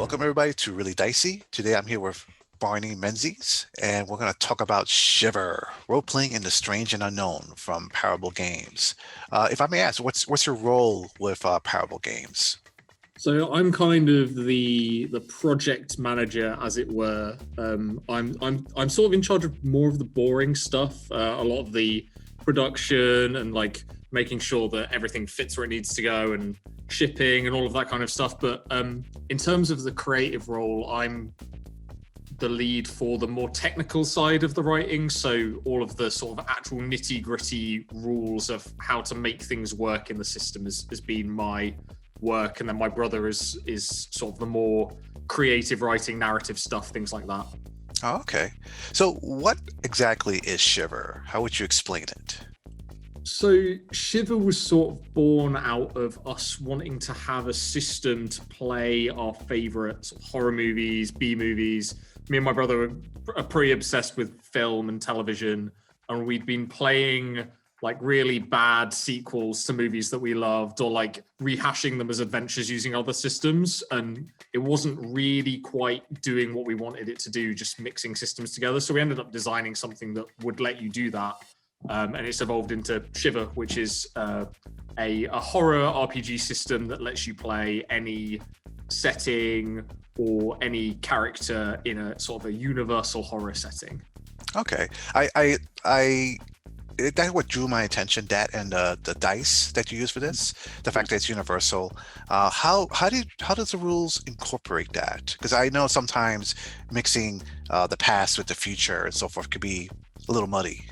Welcome everybody to Really Dicey. Today I'm here with Barney Menzies, and we're going to talk about Shiver, role-playing in the strange and unknown from Parable Games. If I may ask, what's your role with Parable Games? So I'm kind of the project manager, as it were. I'm sort of in charge of more of the boring stuff, a lot of the production and like making sure that everything fits where it needs to go and shipping and all of that kind of stuff. But in terms of the creative role, I'm the lead for the more technical side of the writing. So all of the sort of actual nitty gritty rules of how to make things work in the system has been my work. And then my brother is sort of the more creative writing, narrative stuff, things like that. Oh, okay. So what exactly is Shiver? How would you explain it? So Shiver was sort of born out of us wanting to have a system to play our favorite sort of horror movies, B movies. Me and my brother are pretty obsessed with film and television, and we'd been playing like really bad sequels to movies that we loved, or like rehashing them as adventures using other systems. And it wasn't really quite doing what we wanted it to do, just mixing systems together. So we ended up designing something that would let you do that. And it's evolved into Shiver, which is a horror RPG system that lets you play any setting or any character in a sort of a universal horror setting. Okay. That's what drew my attention, that and the dice that you use for this, the fact that it's universal. How does the rules incorporate that? Because I know sometimes mixing the past with the future and so forth could be a little muddy.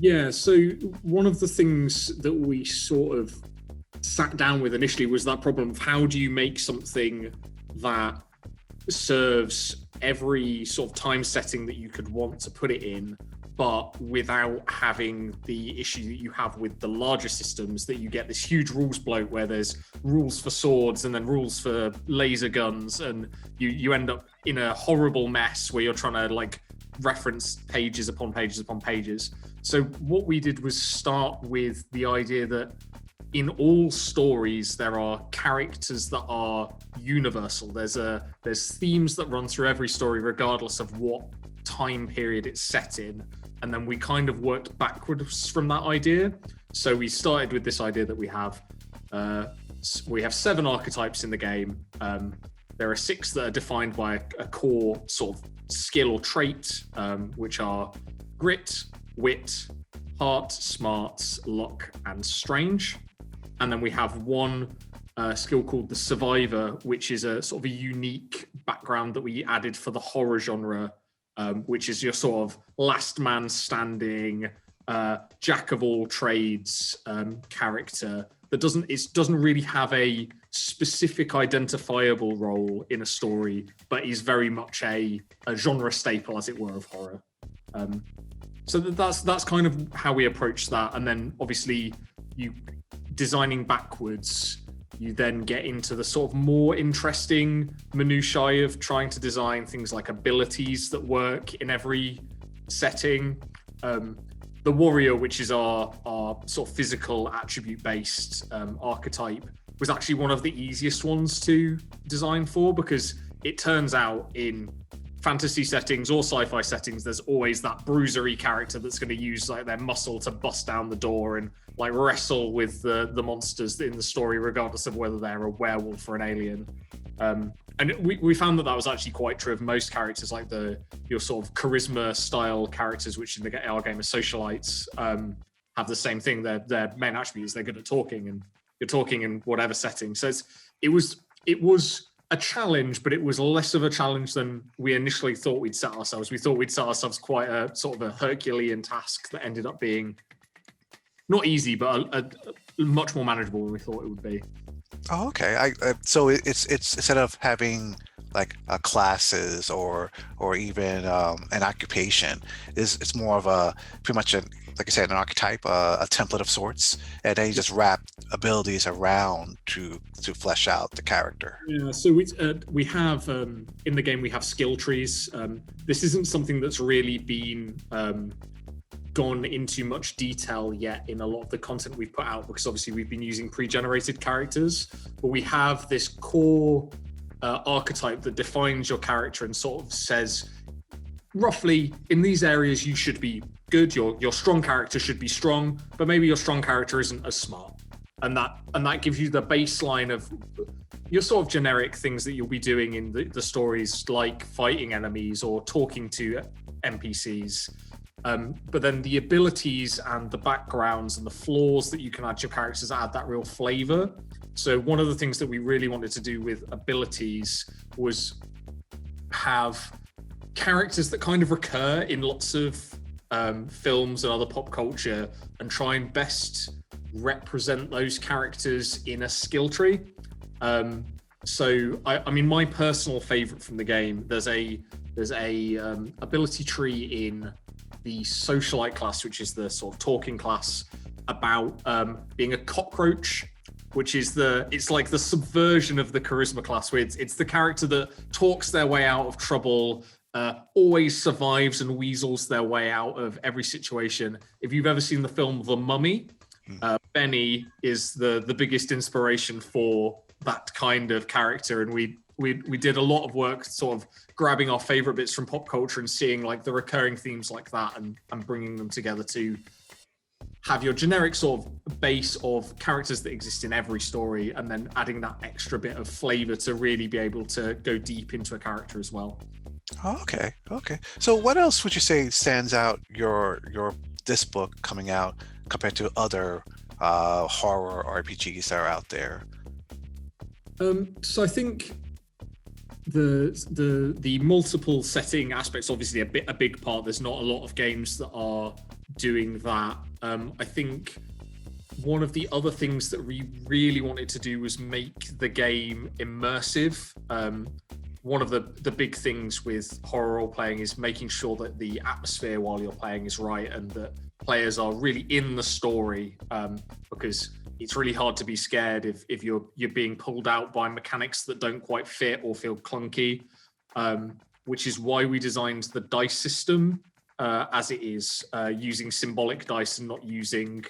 Yeah, so one of the things that we sort of sat down with initially was that problem of how do you make something that serves every sort of time setting that you could want to put it in, but without having the issue that you have with the larger systems, that you get this huge rules bloat where there's rules for swords and then rules for laser guns, and you end up in a horrible mess where you're trying to like reference pages upon pages upon pages. So what we did was start with the idea that in all stories there are characters that are universal. There's themes that run through every story regardless of what time period it's set in, and then we kind of worked backwards from that idea. So we started with this idea that we have 7 archetypes in the game. There are 6 that are defined by a core sort of skill or trait, which are grit, wit, heart, smarts, luck, and strange. And then we have one skill called the survivor, which is a sort of a unique background that we added for the horror genre, which is your sort of last man standing, jack of all trades character that doesn't really have a specific identifiable role in a story, but is very much a genre staple, as it were, of horror. So that's kind of how we approach that. And then obviously you designing backwards, you then get into the sort of more interesting minutiae of trying to design things like abilities that work in every setting. The warrior, which is our sort of physical attribute-based archetype, was actually one of the easiest ones to design for, because it turns out in fantasy settings or sci-fi settings, there's always that bruisery character that's going to use like their muscle to bust down the door and like wrestle with the monsters in the story, regardless of whether they're a werewolf or an alien. And we found that was actually quite true of most characters, like your sort of charisma style characters, which in our game are socialites, have the same thing. Their main attribute is they're good at talking, and you're talking in whatever setting. So it was a challenge, but it was less of a challenge than we initially thought we'd set ourselves. We thought we'd set ourselves quite a sort of a Herculean task that ended up being not easy, but a much more manageable than we thought it would be. Oh, okay. So it's instead of having like classes or even an occupation, it's more of a pretty much like I said, an archetype, a template of sorts, and then you just wrap abilities around to flesh out the character. Yeah, so we have in the game we have skill trees. This isn't something that's really been gone into much detail yet in a lot of the content we've put out, because obviously we've been using pre-generated characters, but we have this core archetype that defines your character and sort of says, roughly, in these areas you should be good. Your strong character should be strong, but maybe your strong character isn't as smart. And that gives you the baseline of your sort of generic things that you'll be doing in the stories, like fighting enemies or talking to NPCs. But then the abilities and the backgrounds and the flaws that you can add to your characters add that real flavor. So one of the things that we really wanted to do with abilities was have characters that kind of recur in lots of films and other pop culture, and try and best represent those characters in a skill tree. So I mean, my personal favorite from the game, there's a ability tree in the socialite class, which is the sort of talking class, about being a cockroach, which is it's like the subversion of the charisma class, where it's the character that talks their way out of trouble, always survives and weasels their way out of every situation. If you've ever seen the film The Mummy, Benny is the biggest inspiration for that kind of character, and we did a lot of work sort of grabbing our favorite bits from pop culture and seeing like the recurring themes like that and bringing them together to have your generic sort of base of characters that exist in every story, and then adding that extra bit of flavor to really be able to go deep into a character as well. Okay. So what else would you say stands out your this book coming out compared to other horror RPGs that are out there? So I think the multiple setting aspects, obviously a big part. There's not a lot of games that are doing that. I think one of the other things that we really wanted to do was make the game immersive. One of the big things with horror role playing is making sure that the atmosphere while you're playing is right, and that players are really in the story, because it's really hard to be scared if you're being pulled out by mechanics that don't quite fit or feel clunky, which is why we designed the dice system as it is, using symbolic dice and not using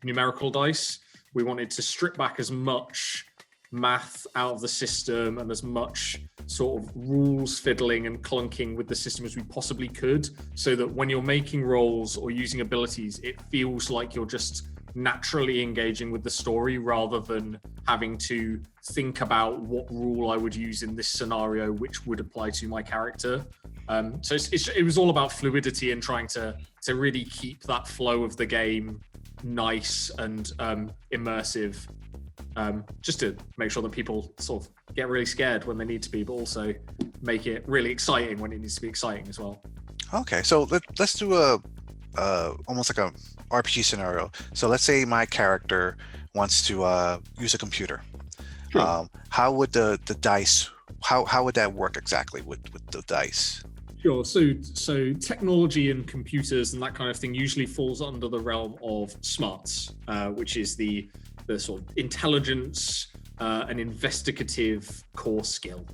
numerical dice. We wanted to strip back as much math out of the system and as much sort of rules fiddling and clunking with the system as we possibly could, so that when you're making rolls or using abilities, it feels like you're just naturally engaging with the story rather than having to think about what rule I would use in this scenario, which would apply to my character. So it was all about fluidity and trying to really keep that flow of the game nice and immersive, just to make sure that people sort of get really scared when they need to be, but also make it really exciting when it needs to be exciting as well. Okay, so let's do a almost like a RPG scenario. So let's say my character wants to use a computer. Sure. How would the dice? How would that work exactly with the dice? Sure. So technology and computers and that kind of thing usually falls under the realm of smarts, which is the sort of intelligence and investigative core skill.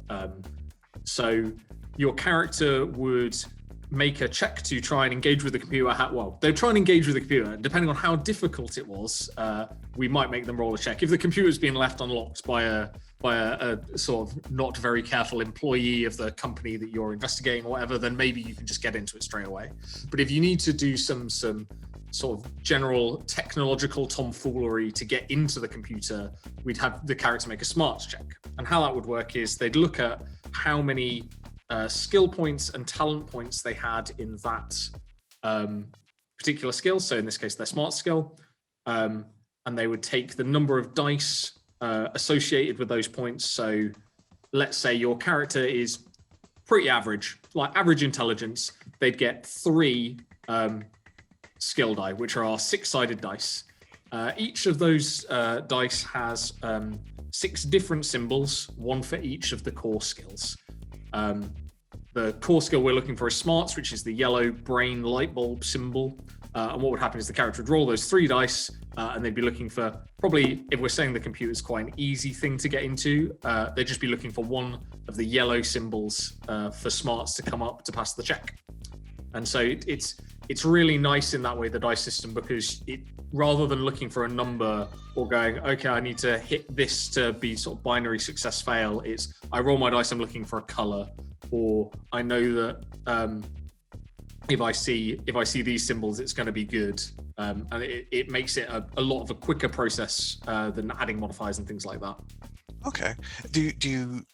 So your character would make a check to try and engage with the computer. They'd try and engage with the computer. Depending on how difficult it was, we might make them roll a check. If the computer's being left unlocked by a sort of not very careful employee of the company that you're investigating or whatever, then maybe you can just get into it straight away. But if you need to do some sort of general technological tomfoolery to get into the computer, we'd have the character make a smarts check. And how that would work is they'd look at how many skill points and talent points they had in that particular skill. So in this case, their smart skill. And they would take the number of dice associated with those points. So let's say your character is pretty average, like average intelligence. They'd get 3 skill die, which are our 6-sided dice. Each of those dice has 6 different symbols, one for each of the core skills. The core skill we're looking for is smarts, which is the yellow brain light bulb symbol. And what would happen is the character would roll those 3 dice, and they'd be looking for, probably, if we're saying the computer is quite an easy thing to get into, they'd just be looking for one of the yellow symbols for smarts to come up to pass the check. And so it's really nice in that way, the dice system, because it, rather than looking for a number or going, okay, I need to hit this to be sort of binary success fail, it's I roll my dice, I'm looking for a color, or I know that if I see these symbols, it's going to be good, and it makes it a lot of a quicker process than adding modifiers and things like that. Okay.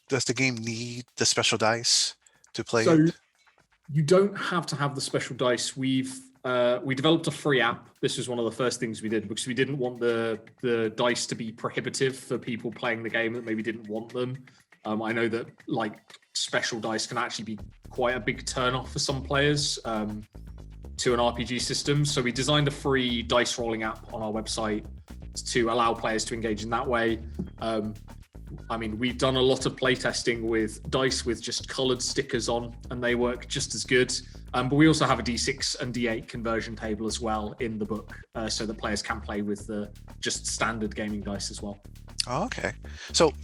Does the game need the special dice to play So it? you don't have to have the special dice. We developed a free app. This was one of the first things we did because we didn't want the dice to be prohibitive for people playing the game that maybe didn't want them. I know that like special dice can actually be quite a big turnoff for some players to an RPG system. So we designed a free dice rolling app on our website to allow players to engage in that way. I mean, we've done a lot of playtesting with dice with just colored stickers on, and they work just as good. But we also have a D6 and D8 conversion table as well in the book, so that players can play with the just standard gaming dice as well. Oh, okay. So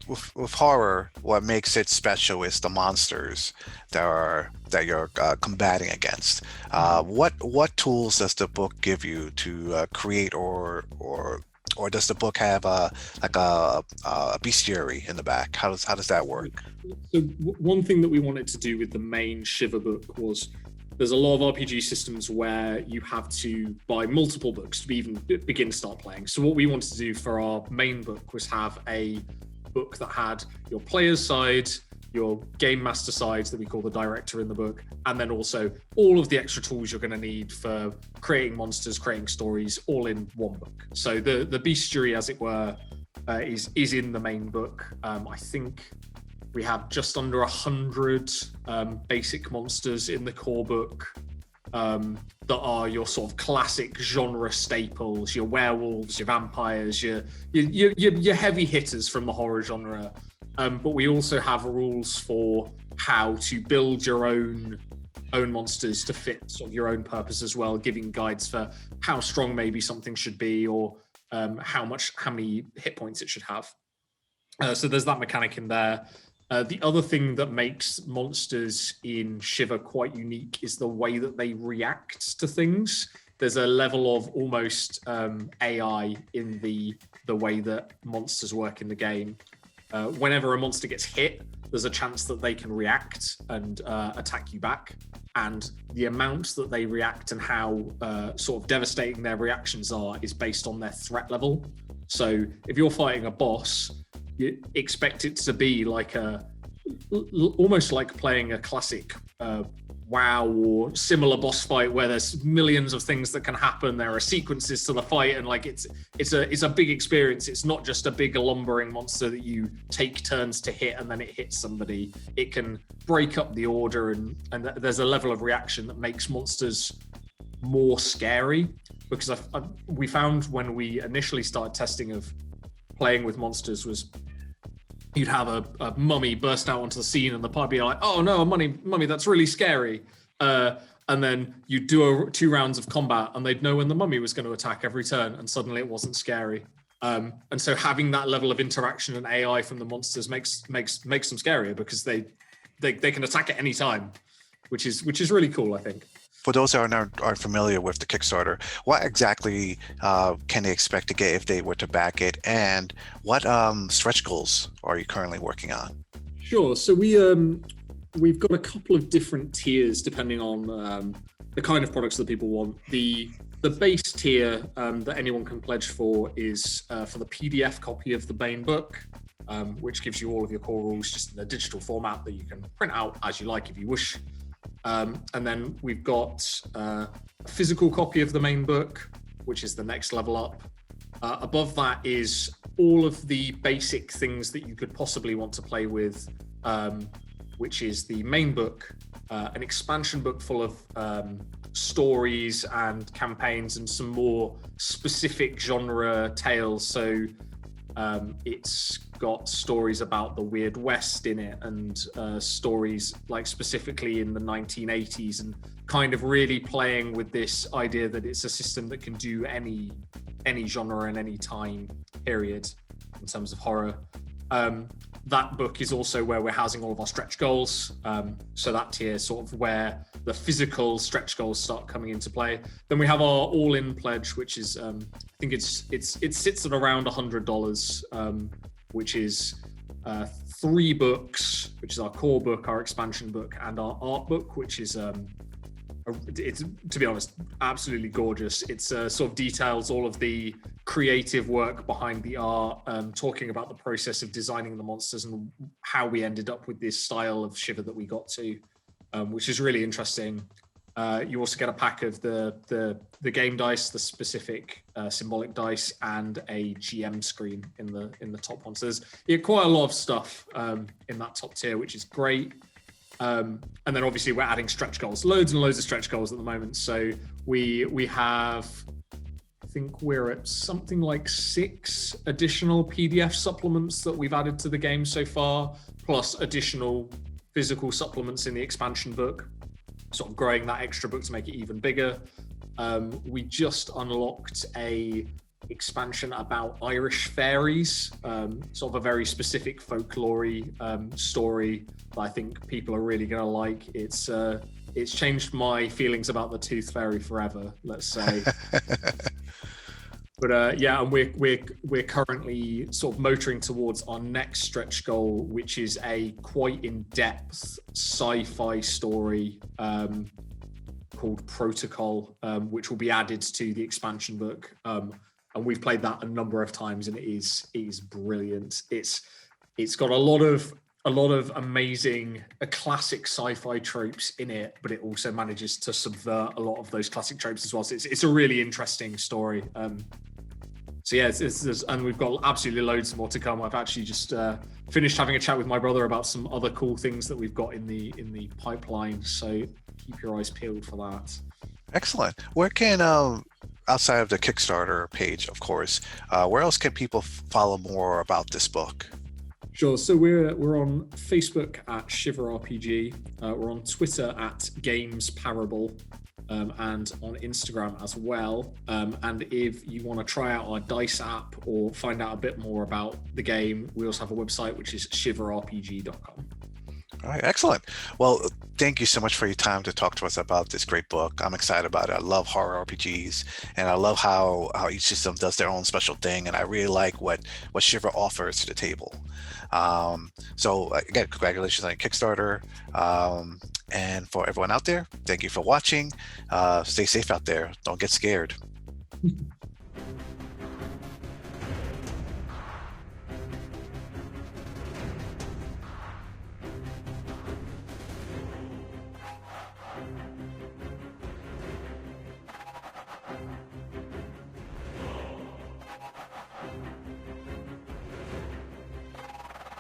with horror, what makes it special is the monsters that you're combating against. What tools does the book give you to create or does the book have a bestiary in the back? How does that work? So one thing that we wanted to do with the main Shiver book was there's a lot of RPG systems where you have to buy multiple books to even begin to start playing. So what we wanted to do for our main book was have a book that had your player's side, your game master side that we call the director in the book, and then also all of the extra tools you're going to need for creating monsters, creating stories, all in one book. So the bestiary, as it were, is in the main book. I think we have just under 100 basic monsters in the core book that are your sort of classic genre staples, your werewolves, your vampires, your heavy hitters from the horror genre. But we also have rules for how to build your own monsters to fit sort of your own purpose as well, giving guides for how strong maybe something should be, or how many hit points it should have. So there's that mechanic in there. The other thing that makes monsters in Shiver quite unique is the way that they react to things. There's a level of almost AI in the way that monsters work in the game. Whenever a monster gets hit, there's a chance that they can react and attack you back. And the amount that they react and how sort of devastating their reactions are is based on their threat level. So if you're fighting a boss, you expect it to be like almost like playing a classic WoW or similar boss fight where there's millions of things that can happen. There are sequences to the fight, and like it's a big experience. It's not just a big lumbering monster that you take turns to hit and then it hits somebody. It can break up the order, and there's a level of reaction that makes monsters more scary. Because we found when we initially started testing of playing with monsters was you'd have a mummy burst out onto the scene and the party be like, oh no, a mummy, that's really scary. And then you'd do 2 rounds of combat and they'd know when the mummy was going to attack every turn, and suddenly it wasn't scary. And so having that level of interaction and AI from the monsters makes them scarier because they can attack at any time, which is really cool, I think. For those that aren't familiar with the Kickstarter, what exactly can they expect to get if they were to back it, and what stretch goals are you currently working on? Sure. So we've got a couple of different tiers depending on the kind of products that people want. The base tier that anyone can pledge for is for the PDF copy of the main book, which gives you all of your core rules just in a digital format that you can print out as you like if you wish. And then we've got a physical copy of the main book, which is the next level up. Above that is all of the basic things that you could possibly want to play with, which is the main book, an expansion book full of stories and campaigns and some more specific genre tales. So it's got stories about the Weird West in it, and stories like specifically in the 1980s, and kind of really playing with this idea that it's a system that can do any genre and any time period in terms of horror. That book is also where we're housing all of our stretch goals. So that tier sort of where the physical stretch goals start coming into play. Then we have our all-in pledge, which is I think it sits at around $100, which is 3 books, which is our core book, our expansion book, and our art book, which is it's, to be honest, absolutely gorgeous. It's sort of details all of the creative work behind the art, talking about the process of designing the monsters and how we ended up with this style of Shiver that we got to, which is really interesting. You also get a pack of the game dice, the specific symbolic dice, and a GM screen in the top one. So there's quite a lot of stuff in that top tier, which is great. And then obviously we're adding stretch goals, loads and loads of stretch goals at the moment. So we have, I think we're at something like 6 additional PDF supplements that we've added to the game so far, plus additional physical supplements in the expansion book, sort of growing that extra book to make it even bigger. We just unlocked a expansion about Irish fairies, sort of a very specific folklore story that I think people are really going to like. It's changed my feelings about the Tooth Fairy forever, let's say. But yeah, and we're currently sort of motoring towards our next stretch goal, which is a quite in-depth sci-fi story called Protocol, which will be added to the expansion book. And we've played that a number of times, and it is brilliant. It's got a lot of amazing classic sci-fi tropes in it, but it also manages to subvert a lot of those classic tropes as well. So it's a really interesting story. So yeah, and we've got absolutely loads more to come. I've actually just finished having a chat with my brother about some other cool things that we've got in the pipeline. So keep your eyes peeled for that. Excellent. Where can outside of the Kickstarter page, of course, where else can people follow more about this book? Sure. So we're on Facebook at Shiver RPG. We're on Twitter at Games Parable, and on Instagram as well. And if you want to try out our dice app or find out a bit more about the game, we also have a website, which is shiverrpg.com. All right, excellent. Well, thank you so much for your time to talk to us about this great book. I'm excited about it. I love horror RPGs, and I love how each system does their own special thing, and I really like what Shiver offers to the table. So again, congratulations on your Kickstarter. And for everyone out there, thank you for watching. Stay safe out there. Don't get scared.